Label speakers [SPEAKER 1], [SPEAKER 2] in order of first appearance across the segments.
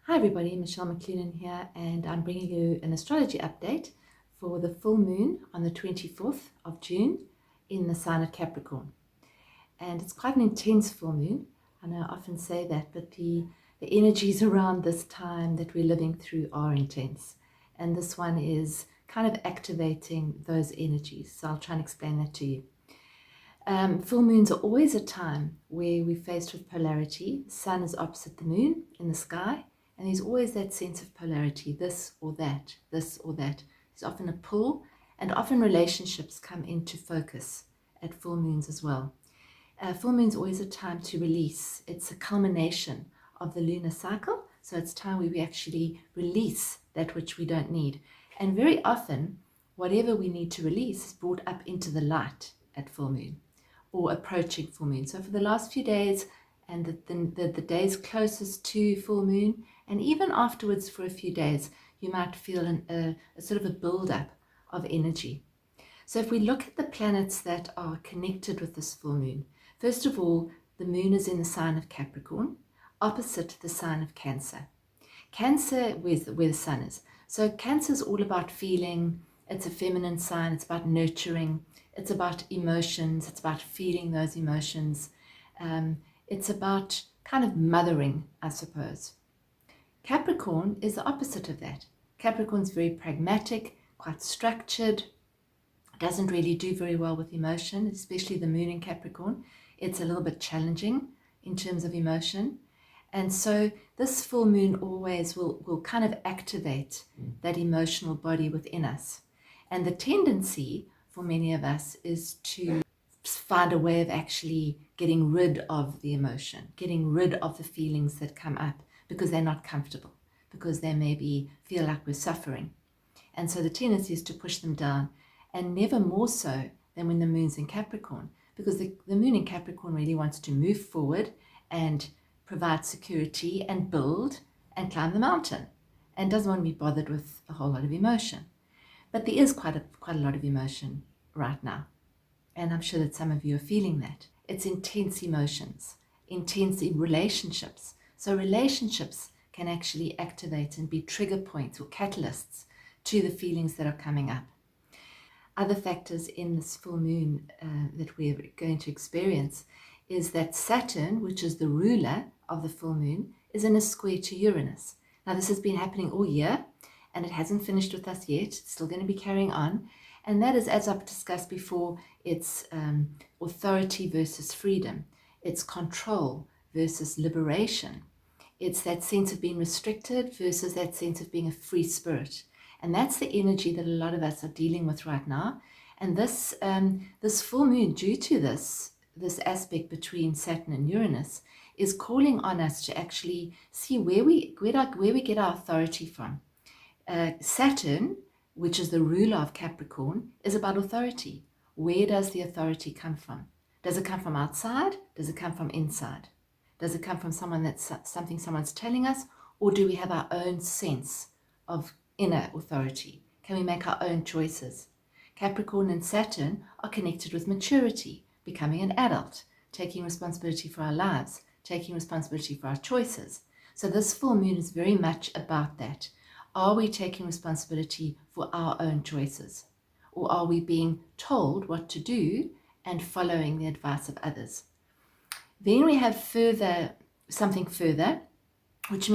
[SPEAKER 1] Hi everybody, Michelle McClunan here, and I'm bringing you an astrology update for the full moon on the 24th of June in the sign of Capricorn. And it's quite an intense full moon. I know I often say that, but the energies around this time that we're living through are intense. And this one is kind of activating those energies. So I'll try and explain that to you. Full moons are always a time where we're faced with polarity. The sun is opposite the moon in the sky, and there's always that sense of polarity, this or that, this or that. There's often a pull, and often relationships come into focus at full moons as well. Full moon's always a time to release. It's a culmination of the lunar cycle, so it's time where we actually release that which we don't need. And very often, whatever we need to release is brought up into the light at full moon or approaching full moon. So for the last few days and the days closest to full moon, and even afterwards for a few days, you might feel a sort of a build-up of energy. So if we look at the planets that are connected with this full moon, first of all, the moon is in the sign of Capricorn, opposite the sign of Cancer. Cancer, where the sun is. So Cancer is all about feeling. It's a feminine sign. It's about nurturing. It's about emotions. It's about feeling those emotions. It's about kind of mothering, I suppose. Capricorn is the opposite of that. Capricorn's very pragmatic, quite structured, doesn't really do very well with emotion, especially the moon in Capricorn. It's a little bit challenging in terms of emotion. And so this full moon always will kind of activate that emotional body within us. And the tendency for many of us is to find a way of actually getting rid of the emotion, getting rid of the feelings that come up because they're not comfortable, because they maybe feel like we're suffering. And so the tendency is to push them down, and never more so than when the moon's in Capricorn, because the moon in Capricorn really wants to move forward and provide security and build and climb the mountain, and doesn't want to be bothered with a whole lot of emotion. But there is quite a lot of emotion right now, and I'm sure that some of you are feeling that. It's intense emotions, intense relationships. So relationships can actually activate and be trigger points or catalysts to the feelings that are coming up. Other factors in this full moon that we're going to experience is that Saturn, which is the ruler of the full moon, is in a square to Uranus. Now this has been happening all year, and it hasn't finished with us yet. It's still going to be carrying on. And that is, as I've discussed before, it's authority versus freedom. It's control versus liberation. It's that sense of being restricted versus that sense of being a free spirit. And that's the energy that a lot of us are dealing with right now. And this full moon, due to this aspect between Saturn and Uranus, is calling on us to actually see where we get our authority from. Saturn, which is the ruler of Capricorn, is about authority. Where does the authority come from? Does it come from outside? Does it come from inside? Does it come from something someone's telling us? Or do we have our own sense of inner authority? Can we make our own choices? Capricorn and Saturn are connected with maturity, becoming an adult, taking responsibility for our lives, taking responsibility for our choices. So this full moon is very much about that. Are we taking responsibility for our own choices? Or are we being told what to do and following the advice of others? Then we have something further, which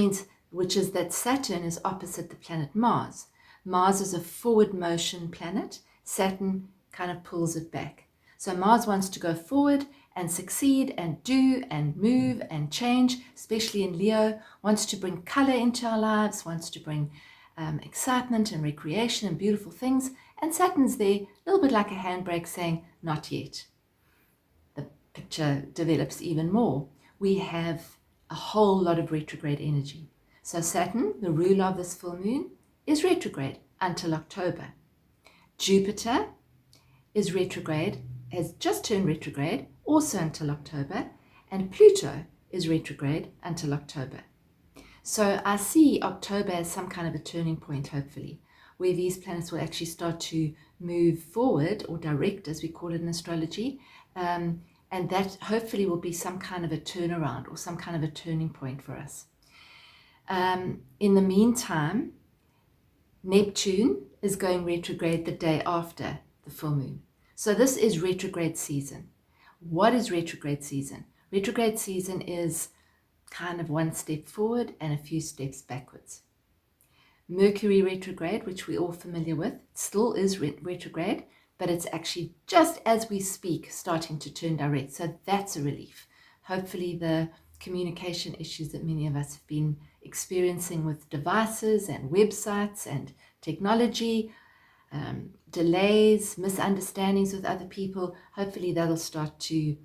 [SPEAKER 1] is that Saturn is opposite the planet Mars. Mars is a forward motion planet. Saturn kind of pulls it back. So Mars wants to go forward and succeed and do and move and change, especially in Leo, wants to bring color into our lives, wants to bring excitement and recreation and beautiful things. And Saturn's there, a little bit like a handbrake saying, not yet. The picture develops even more. We have a whole lot of retrograde energy. So Saturn, the ruler of this full moon, is retrograde until October. Jupiter is retrograde, has just turned retrograde, also until October, and Pluto is retrograde until October. So I see October as some kind of a turning point, hopefully, where these planets will actually start to move forward, or direct, as we call it in astrology, and that hopefully will be some kind of a turnaround or some kind of a turning point for us. In the meantime, Neptune is going retrograde the day after the full moon. So this is retrograde season. What is retrograde season? Retrograde season is kind of one step forward and a few steps backwards. Mercury retrograde, which we're all familiar with, still is retrograde, but it's actually just as we speak starting to turn direct. So that's a relief. Hopefully the communication issues that many of us have been experiencing with devices and websites and technology, delays, misunderstandings with other people, hopefully that'll start to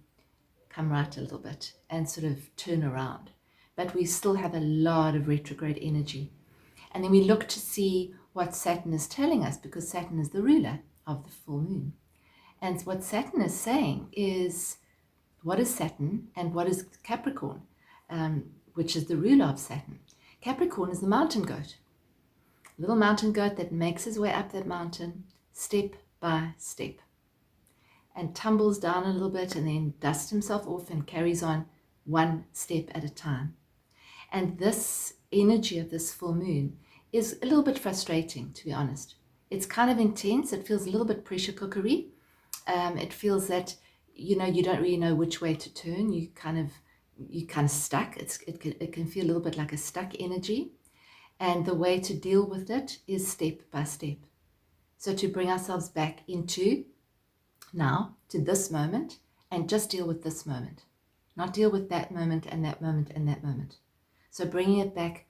[SPEAKER 1] come right a little bit and sort of turn around. But we still have a lot of retrograde energy. And then we look to see what Saturn is telling us, because Saturn is the ruler of the full moon. And what Saturn is saying is, what is Saturn and what is Capricorn, which is the ruler of Saturn? Capricorn is the mountain goat, little mountain goat that makes his way up that mountain step by step and tumbles down a little bit and then dusts himself off and carries on one step at a time. And this energy of this full moon is a little bit frustrating, to be honest. It's kind of intense. It feels a little bit pressure cookery. It feels that, you don't really know which way to turn. You kind of stuck. It can feel a little bit like a stuck energy. And the way to deal with it is step by step. So to bring ourselves back into now, to this moment, and just deal with this moment. Not deal with that moment and that moment and that moment. So bringing it back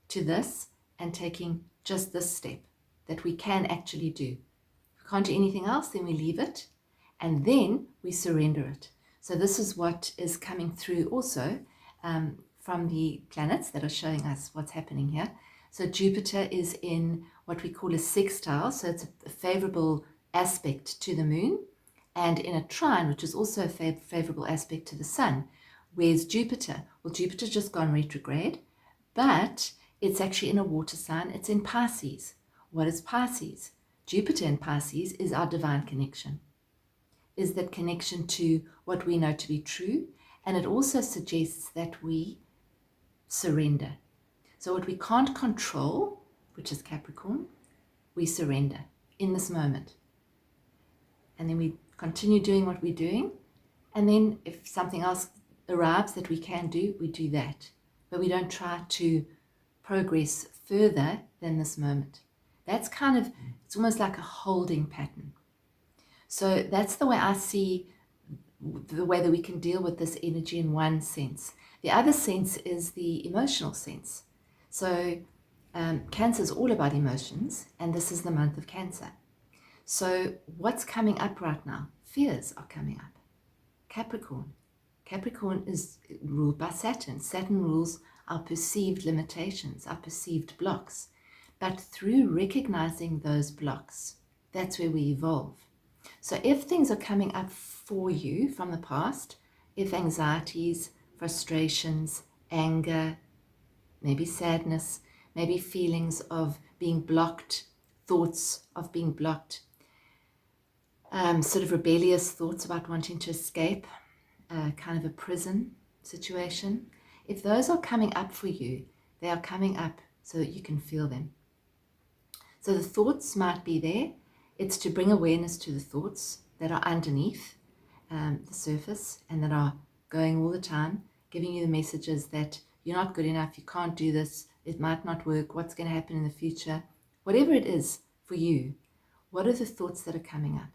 [SPEAKER 1] to this and taking just this step that we can actually do. If we can't do anything else, then we leave it and then we surrender it. So this is what is coming through also from the planets that are showing us what's happening here. So Jupiter is in what we call a sextile, so it's a favorable aspect to the moon, and in a trine, which is also a favorable aspect to the sun. Where's Jupiter? Well, Jupiter's just gone retrograde, but it's actually in a water sign. It's in Pisces. What is Pisces? Jupiter in Pisces is our divine connection, is that connection to what we know to be true, and it also suggests that we surrender. So what we can't control, which is Capricorn, we surrender in this moment. And then we continue doing what we're doing, and then if something else arrives that we can do, we do that. But we don't try to progress further than this moment. That's kind of, it's almost like a holding pattern. So that's the way I see the way that we can deal with this energy in one sense. The other sense is the emotional sense. So Cancer is all about emotions, and this is the month of Cancer. So what's coming up right now? Fears are coming up. Capricorn. Capricorn is ruled by Saturn. Saturn rules our perceived limitations, our perceived blocks. But through recognizing those blocks, that's where we evolve. So if things are coming up for you from the past, if anxieties, frustrations, anger, maybe sadness, maybe feelings of being blocked, thoughts of being blocked, sort of rebellious thoughts about wanting to escape, kind of a prison situation. If those are coming up for you, they are coming up so that you can feel them. So the thoughts might be there. It's to bring awareness to the thoughts that are underneath the surface and that are going all the time, giving you the messages that you're not good enough, you can't do this, it might not work, what's going to happen in the future. Whatever it is for you, what are the thoughts that are coming up?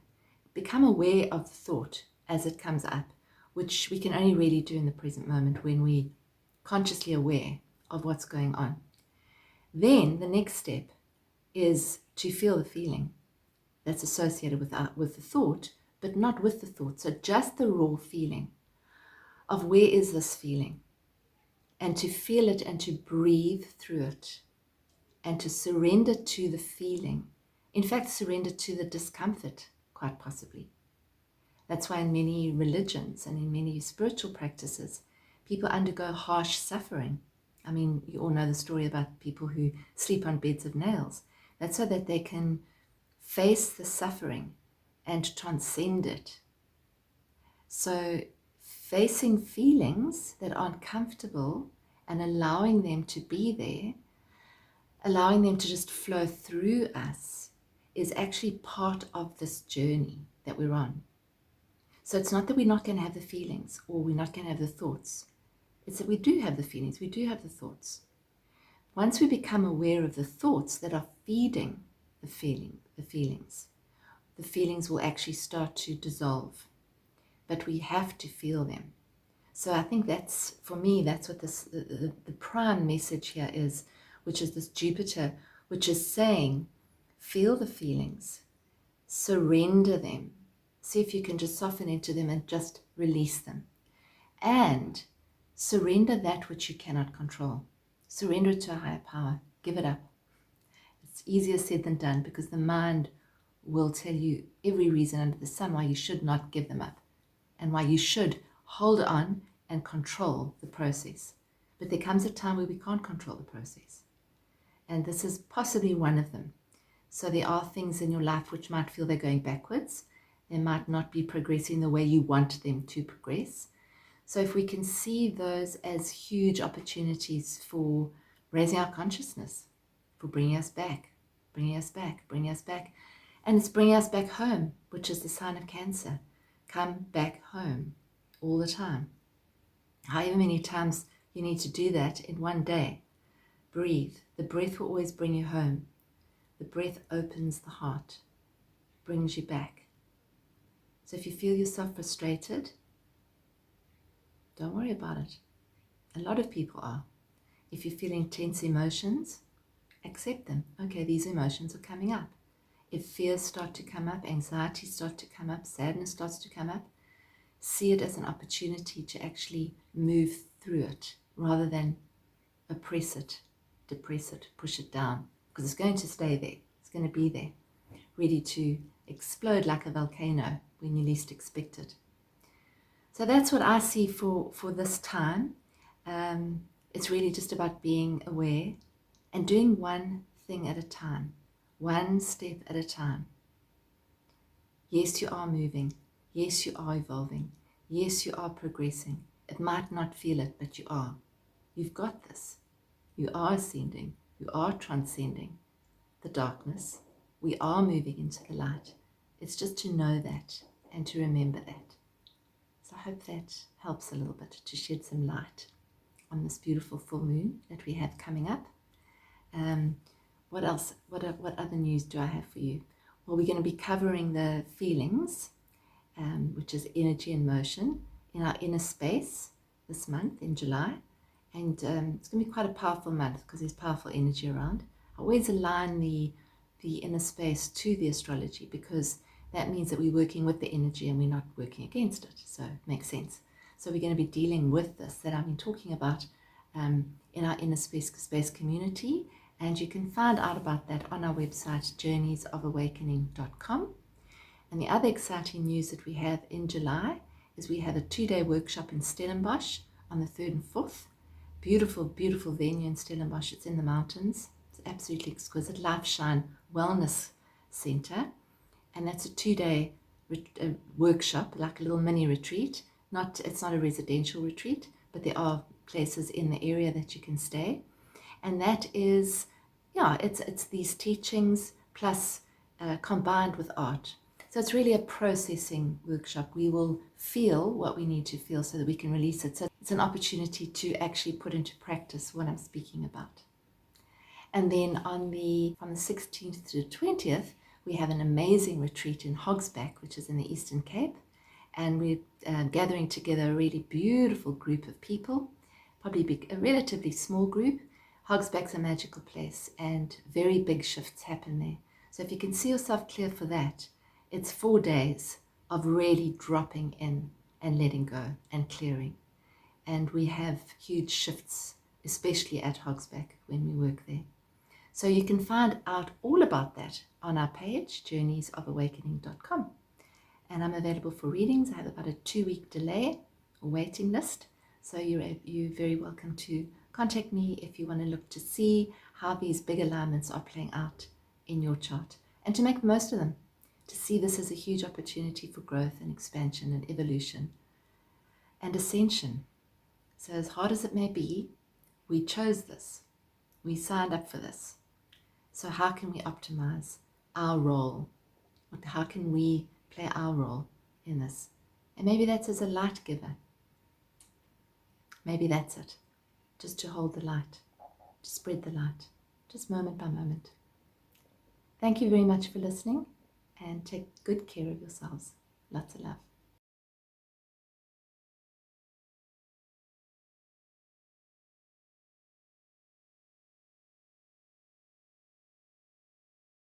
[SPEAKER 1] Become aware of the thought as it comes up, which we can only really do in the present moment when we're consciously aware of what's going on. Then the next step is to feel the feeling that's associated with the thought, but not with the thought. So just the raw feeling of where is this feeling, and to feel it and to breathe through it and to surrender to the feeling. In fact, surrender to the discomfort, quite possibly. That's why in many religions and in many spiritual practices, people undergo harsh suffering. I mean, you all know the story about people who sleep on beds of nails. That's so that they can face the suffering and transcend it. So facing feelings that aren't comfortable and allowing them to be there, allowing them to just flow through us, is actually part of this journey that we're on. So it's not that we're not going to have the feelings or we're not going to have the thoughts. It's that we do have the feelings, we do have the thoughts. Once we become aware of the thoughts that are feeding the feelings will actually start to dissolve. But we have to feel them. So I think that's, for me, that's what the prime message here is, which is this Jupiter, which is saying, feel the feelings, surrender them. See if you can just soften into them and just release them. And surrender that which you cannot control. Surrender it to a higher power. Give it up. It's easier said than done, because the mind will tell you every reason under the sun why you should not give them up and why you should hold on and control the process. But there comes a time where we can't control the process. And this is possibly one of them. So there are things in your life which might feel they're going backwards. They might not be progressing the way you want them to progress. So if we can see those as huge opportunities for raising our consciousness, for bringing us back, bringing us back, bringing us back. And it's bringing us back home, which is the sign of Cancer. Come back home all the time. However many times you need to do that in one day. Breathe. The breath will always bring you home. The breath opens the heart, brings you back. So if you feel yourself frustrated, don't worry about it. A lot of people are. If you feel intense emotions, accept them. Okay, these emotions are coming up. If fears start to come up, anxiety starts to come up, sadness starts to come up, see it as an opportunity to actually move through it rather than oppress it, depress it, push it down, because it's going to stay there. It's going to be there, ready to explode like a volcano when you least expect it. So that's what I see for this time. It's really just about being aware and doing one thing at a time, one step at a time. Yes, you are moving. Yes, you are evolving. Yes, you are progressing. It might not feel it, but you are. You've got this. You are ascending. You are transcending the darkness. We are moving into the light. It's just to know that and to remember that. So I hope that helps a little bit to shed some light on this beautiful full moon that we have coming up. What else? What other news do I have for you? Well, we're going to be covering the feelings, which is energy and motion, in our inner space this month in July. And it's going to be quite a powerful month because there's powerful energy around. I always align the inner space to the astrology, because that means that we're working with the energy and we're not working against it. So it makes sense. So we're going to be dealing with this that I've been talking about in our inner space community. And you can find out about that on our website, journeysofawakening.com. And the other exciting news that we have in July is we have a 2-day workshop in Stellenbosch on the 3rd and 4th. Beautiful, beautiful venue in Stellenbosch. It's in the mountains. It's absolutely exquisite. Life Shine Wellness Center. And that's a 2-day workshop, like a little mini retreat. It's not a residential retreat, but there are places in the area that you can stay. And that is, it's these teachings plus combined with art. So it's really a processing workshop. We will feel what we need to feel so that we can release it. So it's an opportunity to actually put into practice what I'm speaking about. And then from the 16th to the 20th, we have an amazing retreat in Hogsback, which is in the Eastern Cape. And we're gathering together a really beautiful group of people, probably a relatively small group. Hogsback's a magical place and very big shifts happen there. So if you can see yourself clear for that, it's 4 days of really dropping in and letting go and clearing. And we have huge shifts, especially at Hogsback when we work there. So you can find out all about that on our page, journeysofawakening.com. And I'm available for readings. I have about a 2-week delay or waiting list. So you're very welcome to contact me if you want to look to see how these big alignments are playing out in your chart and to make the most of them, to see this as a huge opportunity for growth and expansion and evolution and ascension. So as hard as it may be, We chose this. We signed up for this. So how can we optimize our role? How can we play our role in this? And maybe that's as a light giver. Maybe that's it. Just to hold the light, to spread the light, just moment by moment. Thank you very much for listening, and take good care of yourselves. Lots of love.